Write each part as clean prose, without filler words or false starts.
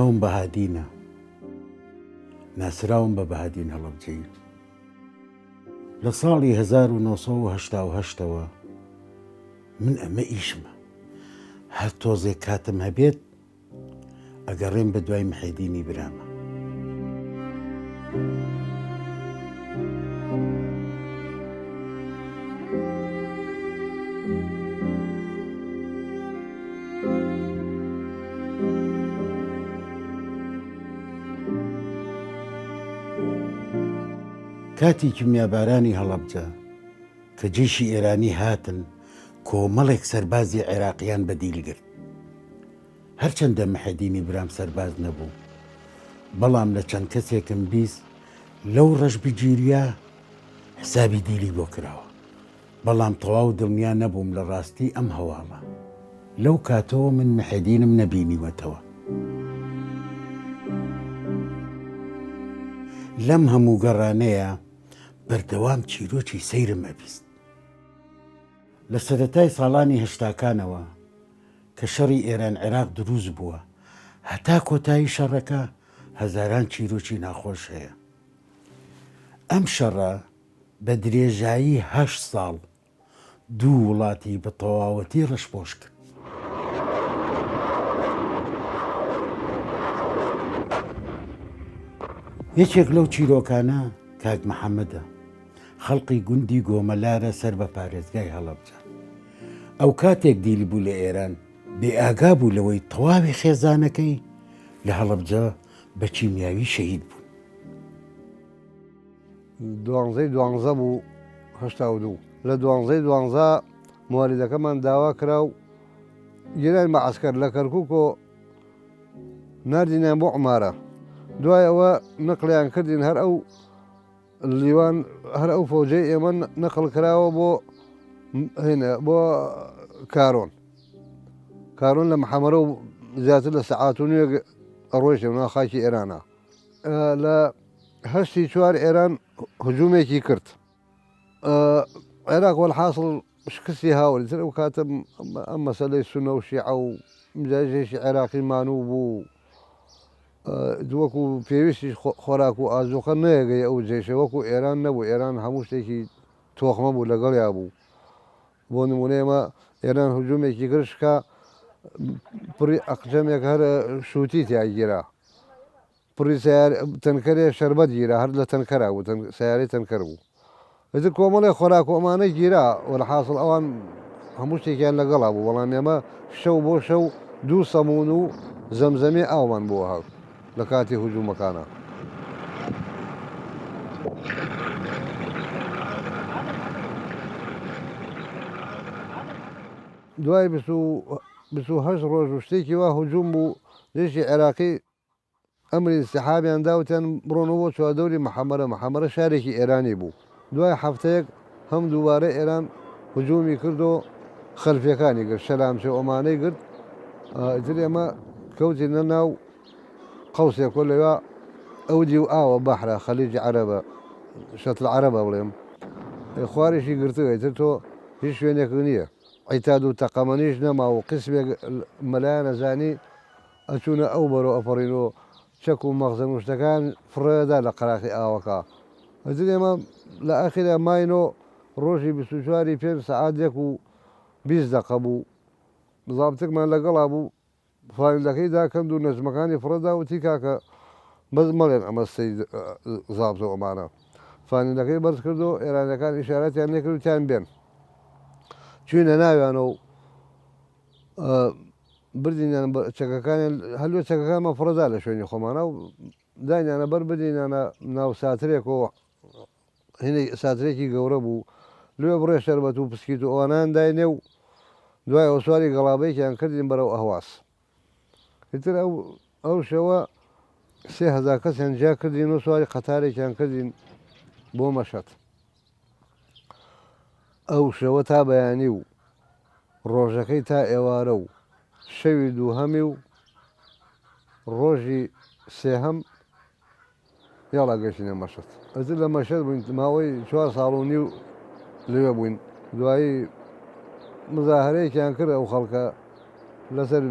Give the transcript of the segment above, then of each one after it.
ناوم بەهادینە، ناسراوم بە بەهادین هەڵەبجەی. لە ساڵی 1970ەوە من ئەمە ئیشمە، هەر تۆزێک کاتم هەبێت ئەگەڕێم بە دوای محەیدینی برامە. کاتی کیمیابارانی هەڵەبجە کە جێشی ئێرانی هاتن کۆمەڵێک سەربازی عێراقیان بەدیلگرت. هەرچەندە محەیدینی برام سەرباز نەبوو، بەڵام لە چەند کەسێکم بیست لەو ڕەش بگیریە حسابی دیلی بۆ کراوە. بەڵام تەواو دڵنیا نەبووم لە ڕاستی ئەم هەواڵە. لەو کاتەوە من محەیدینم نەبینیوەتەوە. لەم هەموو گەڕانەیە بەردەوام چیرۆکی سەیرم ئەبیست. لە سەرەتای ساڵانی هەشتاکانەوە کە شەڕی ئێران عێراق دروست بووە هەتا کۆتایی شەڕەکە هەزاران چیرۆکی ناخۆش هەیە. ئەم شەڕە بە درێژایی 8 ساڵ دوو وڵاتی بە تەواوەتی ڕەشپۆش کرد. یەکێک لەو چیرۆکانە کاک محەممەدە، خەڵقی گوندی گۆمەلارە سەر بە پارێزگای هەڵەبجە. ئەو کاتێک دیلی بوو لە ئێران بێ ئاگا بوو لەوەی تەواوی خێزانەکەی لە هەڵەبجە بە کیمیاوی شەهید بوو. 12 بوو 82 لە 12 موالیدەکەمان داوا کرا و گیران بە عەسکەر لە کەرکووکۆ نردینیان بۆ عمارە. دوای ئەوە نەقلیان کردین هەر ئەو لیوان هەر ئەو فەوجەی ئێمە نەقل کراوە بۆ کارۆن لە محەمەرە و زیاتر لە سەعات و نوێ ئەڕۆیشتێ ناو خاکی ئێرانە. لە 8/4 ئێران هجوومێکی کرد. عێراق وەڵحاصڵ شکستی هاوڵی تر ئەو کاتە ئەم مەسەلەی سونە و شیعە و جێژێکی عێراقی مانوو بوو. وەکو پێویستی خۆراک و ئازوقە نەیەگەی ئەو جێشە وەکو ئێران نەبوو. ئێران هەموو شتێکی تۆخمە بوو لەگەڵیا بوو. بۆ نمونەیەمە ئێران هجوومێکی گرشکە پڕی ئەقجەمێک هەر شووتی تیاگیرا، پڕی تەنکەرێ شەربەت گیرا، هەر لە تەنکەرا بوو، سیارەی تەنکەر بوو. ئەتر کۆمەڵی خۆراک و ئەمانە گیرا وەڵحاصڵ ئەوان هەموو شتێکیان لەگەڵا بوو. بەڵام ئێمە شەو بۆ شەو 2 سەمون و زەمزەمی ئاومان بووە هەڵ لە کاتی هجوومەکانە. دوای 28 ڕۆژ و شتێکی وا هجووم بوو. جێشی عێراقی ئەمری انسحابیان داوتیان بڕۆنەوە چوادەوری محەمەرە شارێکی ئێرانی بوو. دوای هەفتەیەک هەم دووبارە ئێران هجوومی کرد و خەلفیەکانی گرت، شەلامچە ئۆمانەی گرت. ئیتر ئێمە کەوتینە ناو قەوسێک و لەوێ ئەودی و ئاوە بەحرە خەلیجی عەرەبە، شەتل عەرەبە بڵێم، خواریشی گرتووە. ئیتر تۆ هیچ شوێنێک نییە، عیتاد و تەقەمەنیش نەما و قسمێک مەلایە نەزانی ئەچوونە ئەو بەرەو ئەپەڕین و چەک و مەخزن و شتەکان فڕێدا لە قەراقی ئاوەکە. ئەتر ئێمە لە ئاخیرا ماینۆ ڕۆژی 24 5 سەعاتێک و 20 دەقە بوو. زابتێکمان لەگەڵا بوو، فانیلەکەی داکەند و نەجمەکانی فڕەدا وتی کاکە بەس مەڵێن ئەمە سەی زابتە ئەمانە. فانیلەکەی بەرز کرد و ئێرانەکان ئیشارەتیان نەکرد وتیان بێن. چوینە ناویانە و بردینیان چەکەکانیان هەلوێ چەکەکانمە فڕەدا لە شوێنی خۆمانە و دانیانە بەر بدینانە ناو ساترێک و هینەی ساترێکی گەورە بوو. لێ بڕێ شەربەت و پسکیت و ئەوانان داینێ و دوای ئەو سواری گەڵابەیەکیان کردین بەرەو ئەهواز. ئیتر ئەو شەوە 3000 کەسیان جیا کردین و سواری قەتارێکیان کردین بۆ مەشەد. ئەو شەوە تا بەیانی و ڕۆژەکەی تا ئێوارە و شەوی دووهەمی و ڕۆژی سێهەم یاڵا گەشتینە مەشەد. ئەتر لە مەشەد بووین ماوەی 4 ساڵ و نیو لەوێ بووین. دوایی مزاهرەیەکیان کرد ئەو خەڵکە لەسەر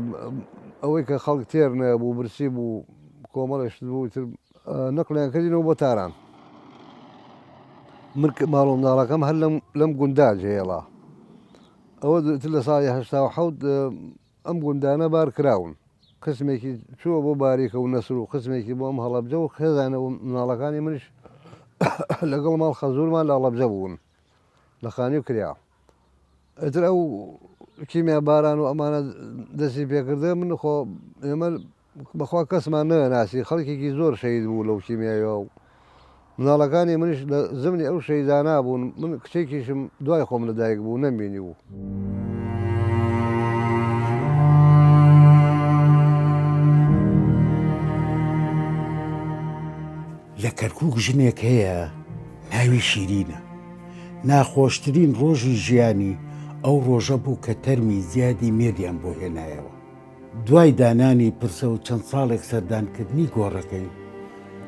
ئەوەی کە خەڵک تێر نەبوو برسی بوو کۆمەڵێش بوو تر نەقلیان کردینەوە بۆ تاران ماڵ و منداڵەکەم هەر لەم گوندا جێڵا ئەوە دوتر لە ساڵی هەشتا و حەوت ئەم گوندانە بار کراون قسمێکی چووە بۆ باریکە و نەسر و قسمێکی بۆ ئەم هەڵەبجە و خێزانە و مناڵەکانی منش لەگەڵ ماڵ خەزوورمان لە هەڵەبجە بوون لە خانی و کریا ئەتر ئەو کیمیا باران و ئەمانە دەستی پێکردە من خۆ ئێمە بەخوا کەسمان نەناسی خەڵکێکی زۆر شەید بوو لەو کیمیایەوە و مناڵەکانی منش لە زمانی ئەو شەیدانا بوون من کچێکیشم دوای خۆم لەدایک بوو نەمبینی بوو. لە کەرکووک ژنێک هەیە ناوی شیرینە ناخۆشترین ڕۆژی ژیانی ئەو ڕۆژە بوو کە تەرمی زیادی مێریان بۆ هێنایەوە دوای دانانی پرسە و چەند ساڵێک سەردانکردنی گۆڕەکەی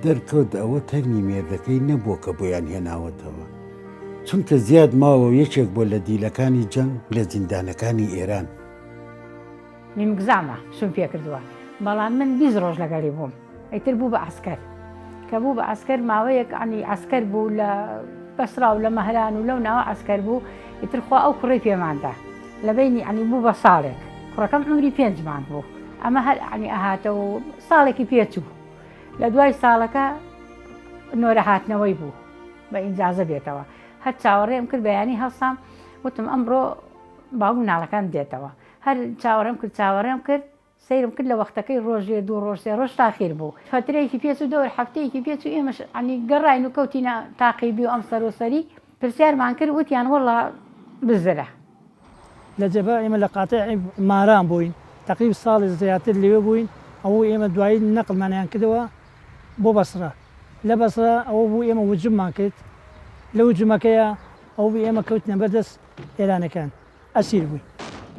دەرکەوت ئەوە تەرمی مێردەکەی نەبووە کە بۆیان هێناوەتەوە چونکە زیاد ماوە یەکێک بۆ لە دیلەکانی جەنگ لە زیندانەکانی ئێران میمگزامە شوم پێ کردووە بەڵام من 20 ڕۆژ لەگەڵی بووم ئەیتر بوو بە ئەسکەر کە بوو بە ئەسکەر ماوەیەک ئەنی ئەسکەر بوو لە بەسرا و لە مەهران و لەو ناوە ئەسکەر بوو ئیتر خوا ئەو کوڕی پێماندا لە بینی ئەنی بوو بە ساڵێک کوڕەکەم عمری 5 مانگ بوو ئەمە هەر ئەنی ئەهاتە و ساڵێکی پێچوو لە دوای ساڵەکە نۆرە هاتنەوەی بوو بە ئیجازە بێتەوە هەر چاوەڕێم کرد بەیانی هەڵسام وتم ئەمڕۆ باو مناڵەکان دێتەوە هەر چاوەڕێم کرد سیرم کرد لە وەختەکەی ڕۆژێ 2 ڕۆژ 3 ڕۆژ تاخیر بوو فترەیەکی پێچ و دەور هەفتەیەکی پێچ و ئێمەش ئەنی گەڕاین و کەوتینە تاقیبی و ئەم سەرۆسەری پرسیارمان کرد وتیان وەڵا بزرە لە جەبا ئێمە لە قاتعی ماران بووین تقریب ساڵی زیاتر لێوە بووین ئەوە ئێمە دوایی نەقلمانیان کردەوە بۆ بەسرا لە بەسرا ئەوە بوو ئێمە وجممان کرد لە وجمەکەیە ئەو ئێمە کەوتنە بەردەست ئێرانەکان ئەسیر بووین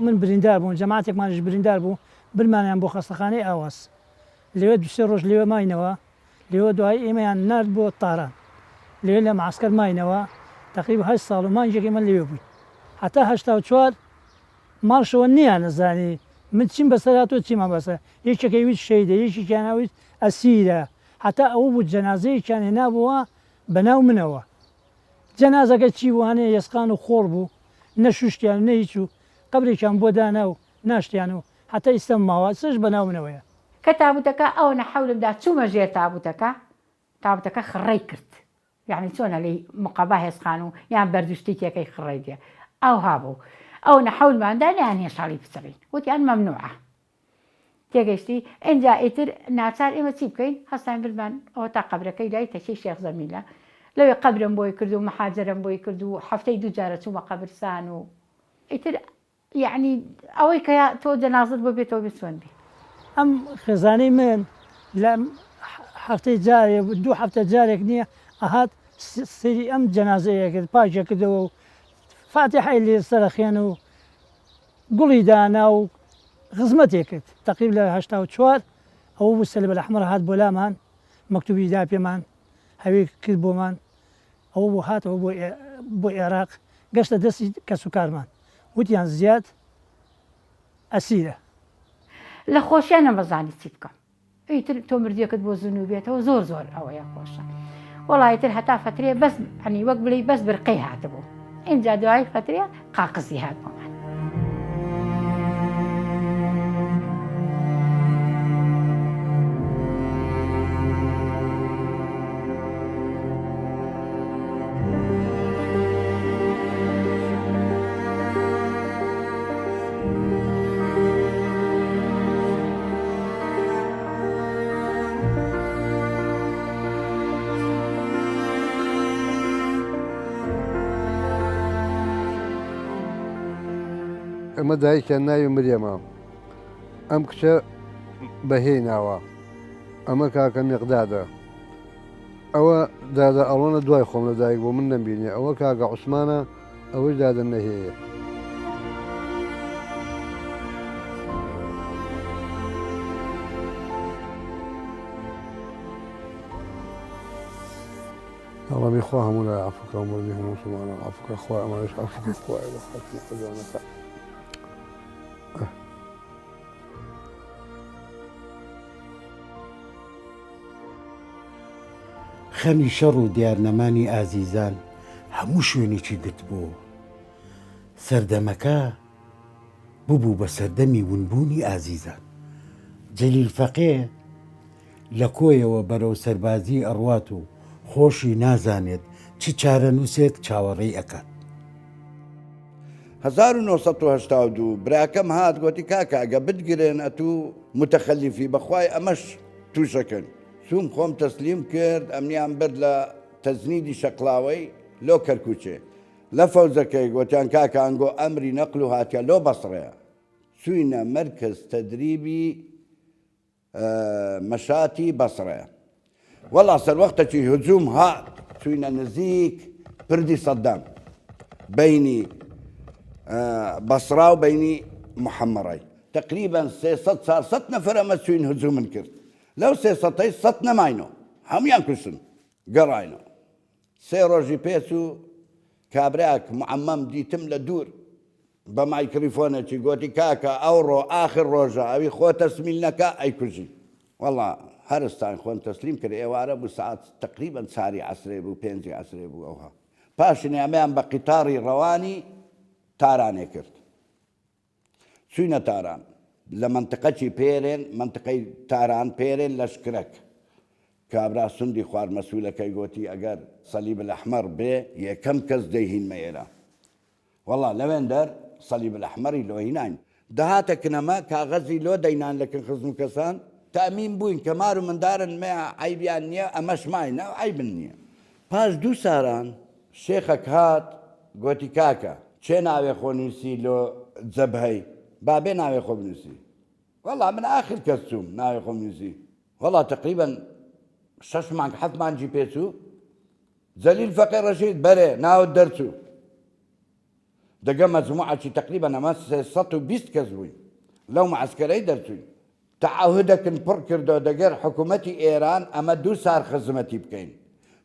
من بریندار بوون جەماعەتێکمانش بریندار بوو برمانیان بۆ خەستەخانەی ئاواز لەوێ 2 ڕۆژ لێوە ماینەوە لێوە دوای ئێمەیان نرد بۆ تاران لێوێ لە معسکەر ماینەوە تقریب 8 ساڵ و مانجێک ئێمە لێوێ بووین هەتا 84 ماڵشەوە نییان نەزانی من چیم بەسەراتۆ چیمان بەسەر یەکێکی ویت شەیدە یەکێکیان ناویت ئەسیرە هەتا ئەوە بوو جەنازەیەکیان هێنابووە بەناو منەوە جەنازەکە چی وانەیە یەسقان و خۆڕ بوو نەشوشتیان و نەهیچ و قبرێکیان بۆ دانا و ناشتیان و حتا ئیستا ماوە سش بەناو منەوەیە کە تابوتەکە ئەو نەحەولمدا چوومە ژێر تابوتەکە خڕەی کرد یعنی چۆنە لی مقەبا هێزخان و یان بەردوشتی تێکەی خڕی دێ ئەو هابوو ئەو نەحەولماندا لیان هێ شاڵی بچڕین وتیان مەمنوعە تێگەشتی ئەنجا ئیتر ناچار ئێمە چی بکەین هەستان بردمان ئەوە تا قەبرەکەی لای تەکەی شێخ زەمیلە لەوێ قەبرم بۆی کرد و مەحاجەرم بۆی کرد و هەفتەی 2 جارە چوومە قەبرستان و ئیتر یعنی ئەوەی کە تۆ جەنازت بۆ بێتەوە بچۆن بێ ئەم خێزانەی من لە هەفتەی جارێک 2 هەفتە جارێک نییە ئەهات سری ئەم جەنازەیە کرد پاژە کردەوە و فاتحای لێ سەرخێن و گوڵی دانا و خزمەتێک کرد تقریب لە 84 ئەوە بوو سەلب الأحمر هات بۆ لامان مەکتوبی دا پێمان هەوێ کرد بۆمان ئەوە بۆ هاتەوە بۆ عێراق گەشتە دەستی کەس و کارمان وتیان زیاد ئەسیرە لە خۆشیان نەمەزانی چی بکەم ئیتر تۆ مردیەکەت بۆ زنو بێتەوە زۆر ئەوەیە خۆشە وەڵایتر هەتا فترێ بەس هەنی وەک بڵێ بەس برقەی هاتبوو اینجا دوای فترێ قاقزی هات بۆمان ئەمە دایکیان ناوی مریەمە ئەم کچە بەهێی ناوە ئەمە کاکە میقدادە ئەوە دادا ئەڵۆنە دوای خۆم لە دایک بۆ من نەمبینێ ئەوە کاکە عوسمانە ئەوەی دادە نەهەیە اللهم يخوى همونا عفوك ومرضي هم سبحانه عفوك اخوة امانش عفوك اخوة الى خاتم خزانك خەمی شەڕ و دیارنەمانی ئازیزان هەموو شوێنێکی گرت بوو. سەردەمەکە ببوو بە سەردەمی ونبوونی ئازیزان. جەلیل فەقێ لە کۆیەوە بەرەو سەربازی ئەڕوات و خۆشی نازانێت چ چارە نووسێت چاوەڕێی ئەکات. 1982 براکەم هات گوتی کاکە ئەگە بتگرێن ئەتوو متەخەلیفی بەخوای ئەمەش تووشەکەن. سوم خۆم تەسلیم کرد، ئەمنیان برد لە تەزنیدی شەقلاوەی لۆ کەرکوچێ لە فەوزەکەی گوتیان کاکە ئەنگۆ ئەمری نەقل و هاتیە لۆ بەسڕەیە. چوینە مەرکز تەدریبی مەشاتی بەسڕەیە. وەڵا سەروەختەکی هجووم هات چوینە نزیک پردی سەددام بینی بەسرا و بینی محەممەڕی تقریبا 300 نەفەر ئەمە چوین هجوومن کرد. لەو 300ی 100 نەماینەوە، هەمویان کوشتن گەڕاینەوە. 3 ڕۆژی پێچ و کابراک معەممەم دیتم لە دوور بە مایکرۆفۆنێکی گوتی کاکە ئەوڕۆ ئاخر ڕۆژە ئەوی خۆ تەسمیل نەکە ئەیکوژی. وەڵا هەرستان خۆن تەسلیم کرد. ئێوارە بوو سعات تقریبا چاری عەسرێ بوو، 5 عەسرێ بوو. ئەوها پاشن ئەمەیان بە قیتاری ڕەوانی تارانێ کرد. چوینە تاران لە منتقەی پێرێن، منتقەی تاران پێرێن لەشکرەک. کابرا سوندی خوار مەسوولەکەی گوتی ئەگەر سەلیب الەحمەر بێ یەکەم کەس دەیهینمە ئێرە. وەڵا لەوێن دەر سەلیب الەحمەری لۆ هیناین. دەهاتە کنەمە کاغەزی لۆ دەینان لە خزم و کەسان تەمین بووین کە مار و مندارن مێ عیبیان نییە، ئەمەش ماینە عیبن نییە. پاش 2 ساران شێخەک هات گوتی کاکە چێ ناوێ خۆ نووسی لۆ جەبهەی بابێ ناوێ خۆ بنووسی. وەڵا من ئاخر کەس چووم ناوێ خۆم نووسی. وەڵا تقریبا 6 مانگ 7 مانگی پێچوو جەلیل فەقێ ڕەشید بەرێ ناوت دەرچوو. دەگە مەجموعەکی تقریبا ئەمە 320 کەس بووین لەو معسکەرەی دەرچووین. تەعاهودەکن پڕ کردەوە دەگەر حکوومەتی ئێران ئەمە 2 سار خزمەتی بکەین.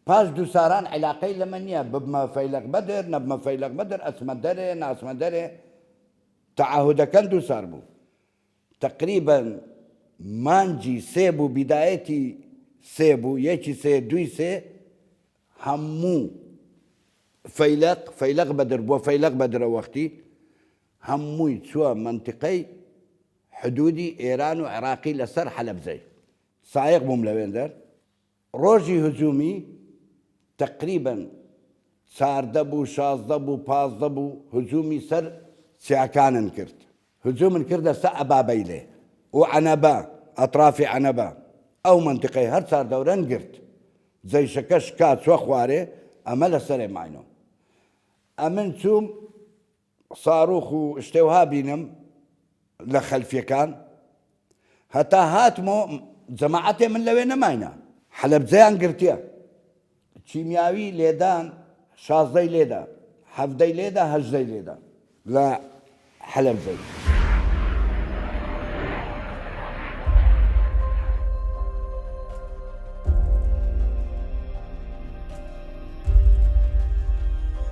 پاش 2 ساران عیلاقەی لەمە نییە ببمە فەیلق بەدر نەبمە فەیلق بەدر ئەچمە دەرێ ناچمە دەرێ. تەعاهودەکەن 2 سار بوو. تقریبا مانجی 3 بوو، بیدایەتی 3 بوو، 1 3 2 3 هەموو فەیلق بەدر بووە. فەیلق بەدرە وەختی هەمووی چووە منتقەی حدودی ئێران و عێراقی لەسەر حەلەبجەی. سایق بووم لەوێن دەر. ڕۆژی هجوومی تقریبا 14 بوو، 16 بوو، 15 بوو هجوومی سەر چیاکانن کرد. هجوومن کردە سە ئەبابەیلێ و عەنەبە ئەطرافی عەنەبە. ئەو منتقەی هەر چاردەورەن گرت. جەیشەکەش کات چوە خوارێ ئەمە لەسەرێ ماینەوە. ئەمن چووم ساڕوخ و شتێوها بینم لە خەلفیەکان هەتا هاتمەوە جەماعەتێ من لەوێ نەماینە. حەلەبجەیان گرتیە. چیمیاوی لێدان 16 لێدا، 17 لێدا، 18 لێدا لە حەلەبجەی.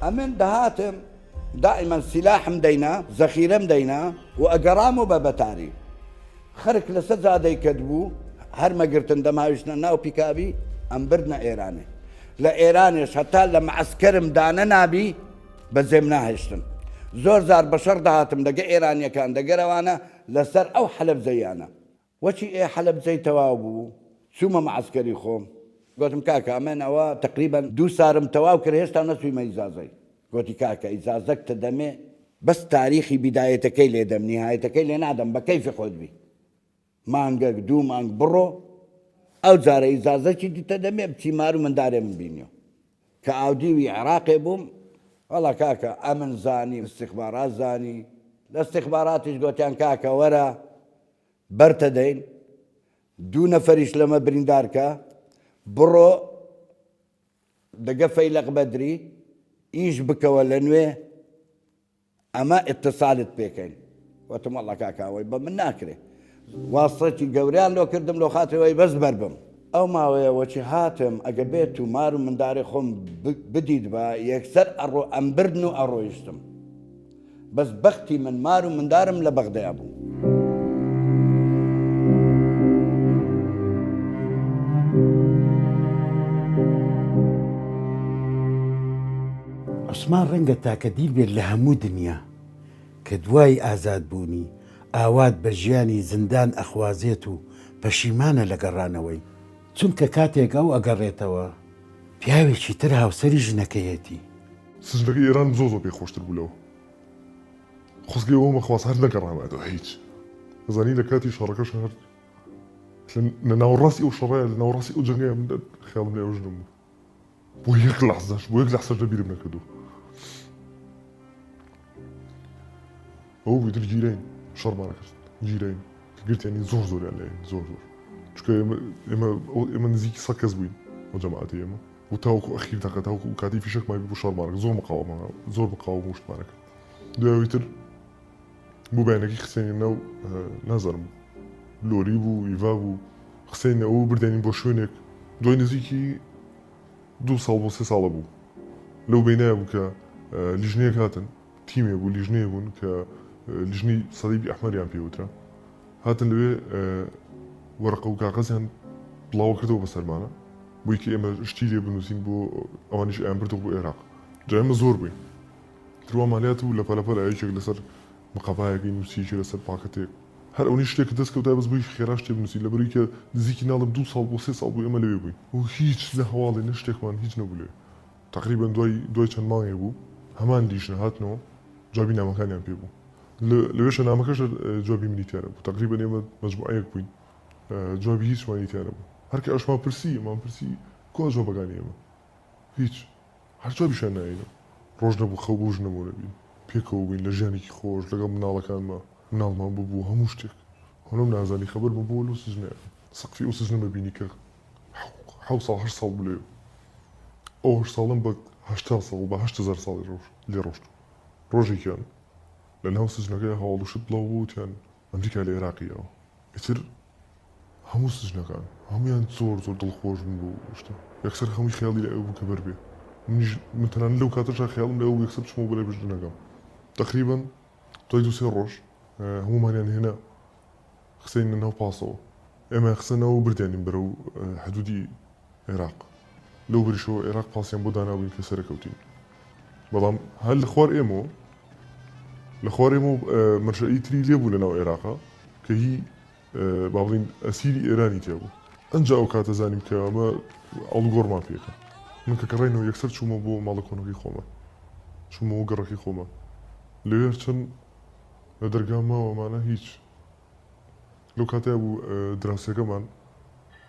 ئەمن دەهاتم دائما سلاحم دەینا، زەخیرەم دەینا و ئەگەڕام و بە بەتاری. خەرک لە سەجادەی کەت بوو هەر مەگرتن دەماویشتە ناو پیکابی ئەم بردنە ئێرانێ. لە ئێرانێش هەتا لە معسکەرم دانە نابی بەجێم ناهێشتن. زۆر زار بەشەڕ دەهاتم دەگە ئێرانیەکان دەگەرەوانە لەسەر ئەو حەلەبجەیانە. وەچی ئێ حەلەبجەی تەواو بوو چوومە معسکەری خۆم. گوتم کاکە ئەمەن ئەوە تقریبا 2 سارم تەواو کرد هێشتا نەچوویمە ئیجازەی. گوتی کاکە ئیجازەکتە دەمێ بەس تاریخی بیدایەتەکەی لێ دەم، نیهایەتەکەی لێ نادەم بە کەیفی خۆت بی. مانگەک 2 مانگ بڕۆ ئەو جارە ئیجازەکی دیتە دەمێ بچی مار و مندارێ من بینیەوە. کە ئاودیوی عێراقێ بووم وەڵا کاکە ئەمن زانی استخبارات زانی. لە استخباراتیش گوتیان کاکە وەرە بەرتە دەین 2 نەفەریش لەمە بریندارکە بڕۆ دەگە فەیلق بەدری ئیش بکەوە لە نوێ ئەمە ئیتصالت پێکەین. وەتم وەڵا کاکاوەی بە من ناکرێ. واستەکی گەوریان لۆ کردم لۆ خاترەوەی بەس بەربم. ئەو ماوەیە وەچی هاتم ئەگە بێت و مار و منداری خۆم بدید بە یەکسەر ئەڕۆ ئەمبردن و ئەڕۆیشتم. بەس بەختی من مار و مندارم لە بەغدەیا بوو. عوسمان ڕەنگە تاکە دیر بێت لە هەموو دنیا کە دوای ئازادبوونی ئاوات بە ژیانی زیندان ئەخوازێت و پەشیمانە لە گەڕانەوەی، چونکە کاتێک ئەو ئەگەڕێتەوە پیاوێکی تر هاوسەری ژنەکەیەتی. سژنەکەی ئێران زۆر پێخۆشتر بوو لەوە. خۆزگەی ئەوە مەخواست هەر نەگەڕامەوە هیچ. دەزانی لە کاتی شەڕەکەش هەر لە ناوەڕاستی ئەو شەڕەیە لە ناوەڕاستی ئەو جەنگەیە من خەیاڵم لێ ئەو ژنم بوو. بۆ یەک لەحزەش بۆ یەک لەحزەش بیرم نەکردووە. ئەو بیتر گیرەین شەڕمان کرد گیرەین کە گرتیانی زۆر زۆریان لێ زۆر چونکە ئێمە نزیکی سەد کەس بووین ئەو جەماعەتی ئێمە و تاوەکو ئەخیر تاقە تاوەکو کاتی فیشەکمان بوو شەڕمان کرد زۆر مقاومە وشتمانە کرد. دوای تر بوو بەیانێکی خسێنی ناو نازانم لۆری بوو ئیڤا بوو خسێنی ئەوە بردێنین بۆ شوێنێک دوای نزیکی 2 ساڵ بۆ 3 ساڵە بوو لەو بینایە بوو کە لیژنەیەک هاتن تیمێ بوو لیژنەیە بوون کە لیژنەی سەلیبی ئەحمەریان پێوترا هاتن لەوێ وەرەقە و کاغەزیان بڵاو کردەوە بە سەرمانە بۆی کە ئێمە شتی لێ بنووسین بۆ ئەوانیش ئەیان بردەوە بۆ عێراق جا ئێمە زۆر بووین تروا مالیات و لەپەلەپە یەکێک لەسەر مقابایەکەی نووسیکی لەسەر پاکەتێک هەر ئەوەی شتێک کە دەستکەوتای بەس بووی خێرا شتێ بنووسی لەبەرەوەی کە نزیکی ناڵم 2 ساڵ بۆ 3 ساڵ بوو ئێمە لەوێ بووین و هیچ لە هەواڵێ نە شتێکمان هیچ نەبوو لێ تقریبا دوای چەند مانگێک بوو هەمان لیژنە هاتنەوە جوابی نامەکانیان پێ بوو لەوێشە نامەکەش جوابی منی تیانە بوو تقریبا ئێمە مەجموعەیەک بووین جوابی هیچمانی تیانە بوو هەر کە ئەشمان پرسی کۆ جوابەکانی ئێمە هیچ هەر جوابیشان نایەوە ڕۆژ نەبوو خەو بۆ ژنەمەوە نەبین پێکەوە بووین لە ژیانێکی خۆش لەگەڵ مناڵەکانمە مناڵمان ببوو هەموو شتێک هەنم نازانی خەبەر ببوو لەو سژنەیە سەقفی ئەو سژنە بینی کە 7 ساڵ 8 ساڵ بوو لێ ئەو 8 ساڵم بە 80 ساڵ بە 8,000 ساڵی لێ ڕۆشت ڕۆژێکیان لە ناو سژنەکەی هەواڵوشت بڵاو بووتیان ئەمریکا لە عێراقیەوە ئیتر هەموو سژنەکان هەمویان زۆر دڵخۆش بوون بۆ شتە یەکسەر هەمووی خەیاڵی لە ئەو بوو کە بەربێ من تەنانەت لەو کاتەشا خەیاڵم لە ئەو یەکسەر بچمەوە بەلای بژنەکەم تقریبا دوای 2-3 ڕۆژ هەمومانیان هێنا خسێنە ناو پاسەوە ئێمە خسەنەوە بردێنین بەرەو حدودی عێراق لەو بریشەوە عێراق پاسیان بۆ داناوین کە سەرەکەوتین بەڵام هەر لە خوار ئێمە مەرشەئی تری لێبوو لە ناو عێراقا کە هی با بڵین ئەسیری ئێرانی تێبوو ئەنجا ئەو کاتە زانیم کە ئەمە ئەڵگۆڕمان پێکە من کە کەڕێنەوە یەکسەر چوومە بۆ ماڵە کۆنەکەی خۆمە چوومەوە گەڕەکەی خۆمە لەوێ چەند لە دەرگامەوەمانە هیچ لەو کاتەیە بوو دراوسەکەمان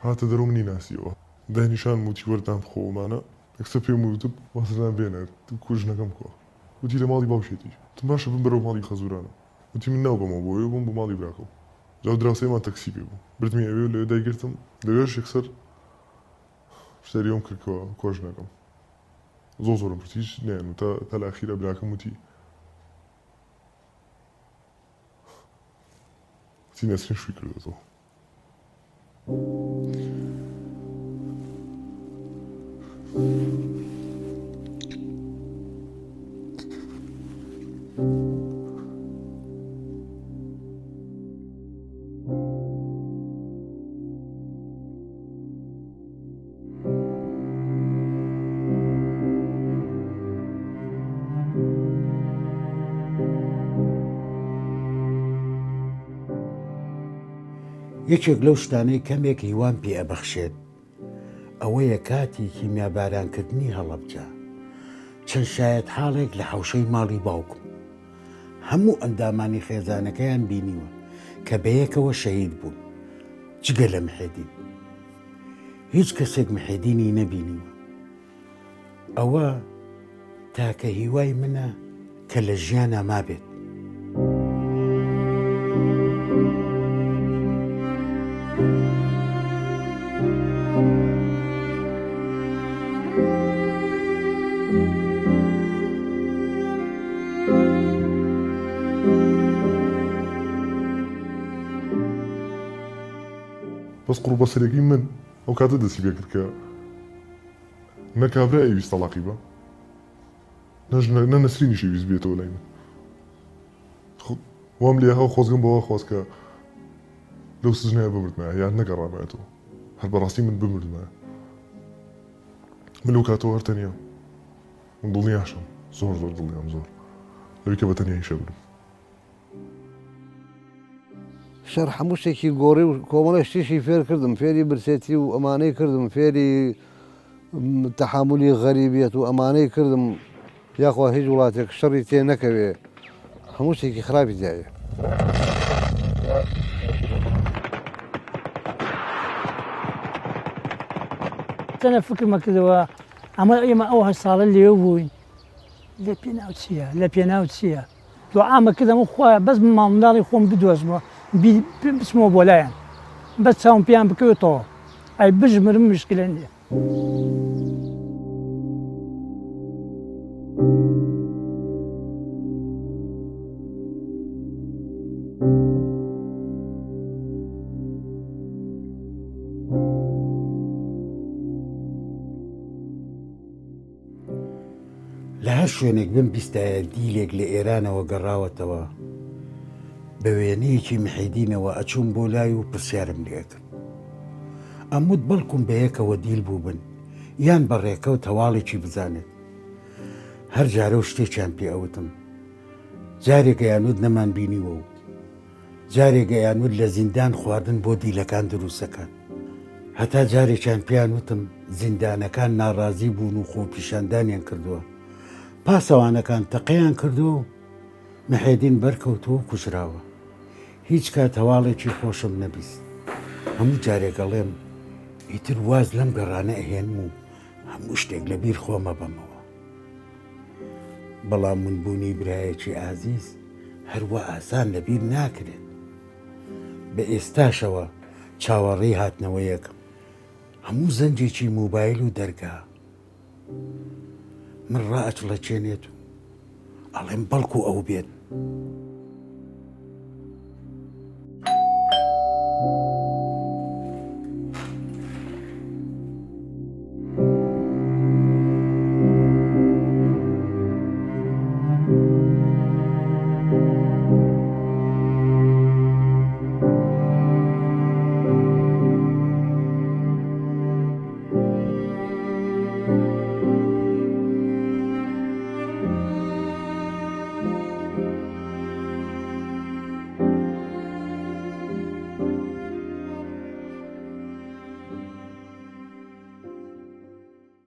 هاتە دەرەوە منی ناسیەوە دانیشان موتی وەردام خۆمانە یەکسەر پێم وتب وەسەدان بێنە کوژنەکەم کۆ وتی لە ماڵی باوشێتی تم باشە بم بەرەو ماڵی خەزورانە وتی من ناو بەمەوە بۆیە بووم بۆ ماڵی براکەوە جاو دراوسەیەمان تەکسی پێ بوو بردمی ئەوێ لەوێ دایگرتم لەوێش یەکسەر شتەریەوەم کردکەوە کۆژنەکەم زۆرم پرسی هیچ نیان تا لە ئەخیرە براکەم وتی نەسرین شووی کردێتەوە یەکێک لەو شتانەی کەمێک هیوان پێ ئەبەخشێت ئەوەیە کاتی کیمیابارانکردنی هەڵەبجە چەند شایەت حاڵێک لە حەوشەی ماڵی باوکم هەموو ئەندامانی خێزانەکەیان بینیوە کە بەیەکەوە شەهید بوون جگە لە محێدین هیچ کەسێک محێدینی نەبینیوە ئەوە تاکە هیوای منە کە لە ژیانە مابێت بەس قڕ بەسەرێکی من ئەو کاتە دەستی پێ کرد کە نە کابرا ئەویست تەڵاقی بە نە نەسرینیشی ویست بێتەوە لای من وام لێ هەو خۆزگەم بەوە خواست کە لەو سژنەیە بمردمایە یان نەگەڕامایەتەوە هەر بەڕاستی من بمردمایە من لەو کاتەوە هەر تەنیا من دڵنیاشم زۆر زۆر دڵیان زۆر لەوی کە بەتەنیا هیشە بووم شەر هەموو شتێکی گۆڕی و کۆمەڵە شتێکی فێر کردم فێری برسێتی و ئەمانەی کردم فێری تەحاملی غەریبیەت و ئەمانەی کردم یاخوا هیچ وڵاتێک شەڕی تێ نەکەوێ هەموو شتێکی خراپی تایە تەنە فکرمە کردەوە ئەمە ئێمە ئەو 8 ساڵە لێو بووین لە پێناو چییە لە پێناو چییە دوعامە کردەمە خۆیان بەس ماڵمنداڵی خۆم بدۆزمەوە بچمەوە بۆ لایەن بەس چاوم پێیان بکەوێتەوە ئەی بژمرم مشکلە نییە لە هەر شوێنێک بم بیستایە دیلێک لە ئێرانەوە گەڕاوەتەوە بە وێنەیەکی محیدینەوە ئەچوون بۆ لای و پرسیارم لێکرد ئەموت بەڵکوم بە یەکەوە دیل بوو بن یان بەڕێکەوت هەواڵێکی بزانێت هەر جارە و شتێکیان پێ ئەوتم جارێک یانود نەمان بینیوە و جارێک یانود لە زیندان خواردن بۆ دیلەکان دروستەکان هەتا جارێکیان پیان وتم زیندانەکان ناڕازی بوون و خۆپیشاندانیان کردووە پاسەوانەکان تەقەیان کردووە و محێدین بەرکەوتووە و کوژراوە هیچ کات هەواڵێکی خۆشم نەبیست هەموو جارێکەڵێم ئیتر واز لەم گەڕانە ئەهێنم و هەموو شتێک لەبیر خۆمە بەمەوە بەڵام منبوونی برایەکی ئازیز هەروە ئاسان لەبیر ناکرێت بە ئێستاشەوە چاوەڕێی هاتنەوە یەکەم هەموو زەنجێکی موبایل و دەرگا من ڕائەچڵەچێنێت و ئەڵێم بەڵکو ئەو بێت